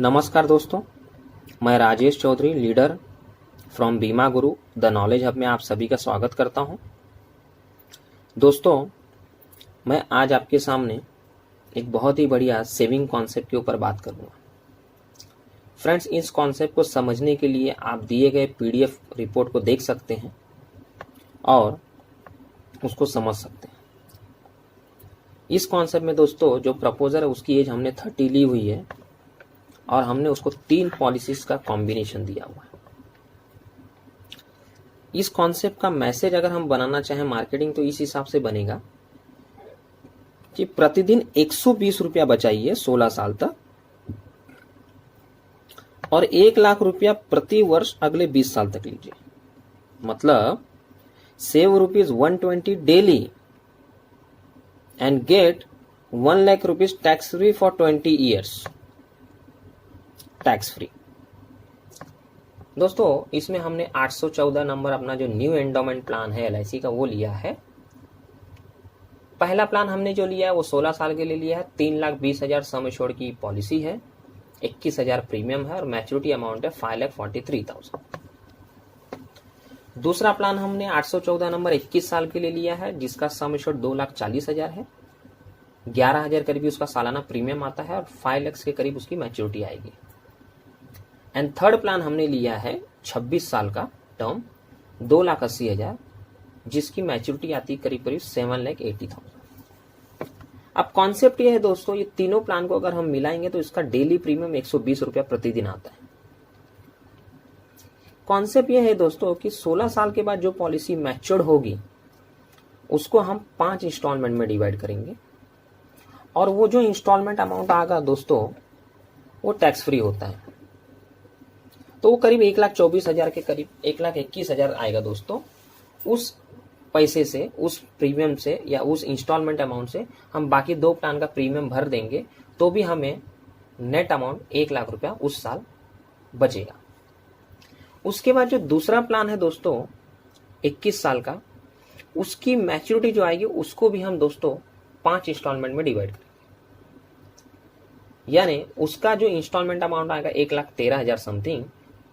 नमस्कार दोस्तों, मैं राजेश चौधरी, लीडर फ्रॉम बीमा गुरु द नॉलेज हब में आप सभी का स्वागत करता हूं। दोस्तों, मैं आज आपके सामने एक बहुत ही बढ़िया सेविंग कॉन्सेप्ट के ऊपर बात करूंगा। फ्रेंड्स, इस कॉन्सेप्ट को समझने के लिए आप दिए गए पीडीएफ रिपोर्ट को देख सकते हैं और उसको समझ सकते हैं। इस कॉन्सेप्ट में दोस्तों जो प्रपोजर है उसकी एज हमने 30 ली हुई है और हमने उसको 3 पॉलिसीज का कॉम्बिनेशन दिया हुआ है। इस कॉन्सेप्ट का मैसेज अगर हम बनाना चाहें मार्केटिंग तो इस हिसाब से बनेगा कि प्रतिदिन 120 रुपया बचाइए 16 साल तक और 1 लाख रुपया प्रति वर्ष अगले 20 साल तक लीजिए। मतलब save ₹120 daily and get 1 lakh rupees tax free for 20 years, tax free. दोस्तों, इसमें हमने 814 नंबर अपना जो न्यू एंडोमेंट प्लान है LIC का वो लिया है। पहला प्लान हमने जो लिया है वो 16 साल के लिए लिया है। 3,20,000 सम एश्योर्ड की पॉलिसी है, 21,000 प्रीमियम है और मैच्योरिटी अमाउंट है 5,43,000। दूसरा प्लान हमने 814 नंबर 21 साल के लिए लिया है जिसका सम एश्योर्ड 2,40,000 है, 11,000 करीब उसका सालाना प्रीमियम आता है और 5 लाख के करीब उसकी मैच्योरिटी आएगी। एंड थर्ड प्लान हमने लिया है 26 साल का टर्म 2,80,000 जिसकी मैच्योरिटी आती है करीब करीब 7,80,000। अब कॉन्सेप्ट ये है दोस्तों, ये तीनों प्लान को अगर हम मिलाएंगे तो इसका डेली प्रीमियम 120 रुपया प्रतिदिन आता है। कॉन्सेप्ट ये है दोस्तों कि 16 साल के बाद जो पॉलिसी मैच्योर्ड होगी उसको हम 5 इंस्टॉलमेंट में डिवाइड करेंगे और वो जो इंस्टॉलमेंट अमाउंट आएगा दोस्तों वो टैक्स फ्री होता है। तो वो करीब 1,24,000 के करीब 1,21,000 आएगा दोस्तों। उस पैसे से, उस प्रीमियम से या उस इंस्टॉलमेंट अमाउंट से हम बाकी 2 प्लान का प्रीमियम भर देंगे तो भी हमें नेट अमाउंट 1 लाख रुपया उस साल बचेगा। उसके बाद जो दूसरा प्लान है दोस्तों 21 साल का, उसकी मैच्योरिटी जो आएगी उसको भी हम दोस्तों 5 इंस्टॉलमेंट में डिवाइड करेंगे। यानी उसका जो इंस्टॉलमेंट अमाउंट आएगा 1,13,000 समथिंग,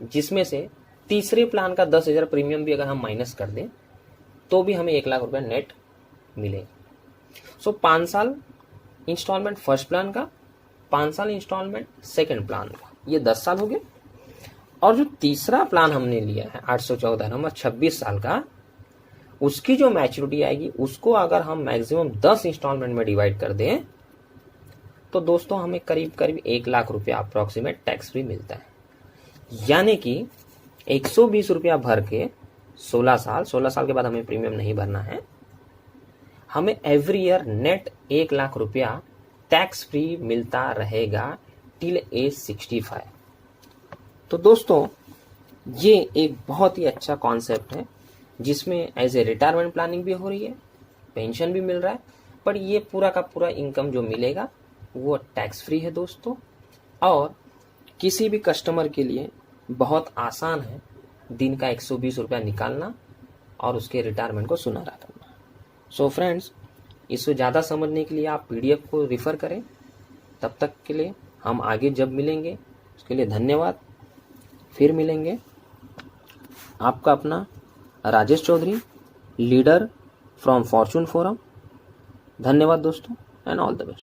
जिसमें से तीसरे प्लान का 10,000 प्रीमियम भी अगर हम माइनस कर दें तो भी हमें 1 लाख रुपया नेट मिलेगा। सो 5 साल इंस्टॉलमेंट फर्स्ट प्लान का, 5 साल इंस्टॉलमेंट सेकंड प्लान का, ये 10 साल हो गए। और जो तीसरा प्लान हमने लिया है 814 नंबर 26 साल का, उसकी जो मैच्योरिटी आएगी उसको अगर हम मैक्सिमम 10 इंस्टॉलमेंट में डिवाइड कर दें तो दोस्तों हमें करीब करीब 1 लाख रुपया अप्रोक्सीमेट टैक्स फ्री मिलता है। यानी कि 120 रुपया भर के 16 साल के बाद हमें प्रीमियम नहीं भरना है, हमें एवरी ईयर नेट 1 लाख रुपया टैक्स फ्री मिलता रहेगा टिल एज 65। तो दोस्तों ये एक बहुत ही अच्छा कॉन्सेप्ट है जिसमें एज ए रिटायरमेंट प्लानिंग भी हो रही है, पेंशन भी मिल रहा है, पर ये पूरा का पूरा इनकम जो मिलेगा वो टैक्स फ्री है दोस्तों। और किसी भी कस्टमर के लिए बहुत आसान है दिन का 120 रुपया निकालना और उसके रिटायरमेंट को सुनहरा करना। सो फ्रेंड्स, इसको ज़्यादा समझने के लिए आप पीडीएफ को रिफ़र करें। तब तक के लिए हम आगे जब मिलेंगे उसके लिए धन्यवाद। फिर मिलेंगे। आपका अपना Rajesh Chaudhary, leader from fortune forum. धन्यवाद दोस्तों एंड ऑल द बेस्ट।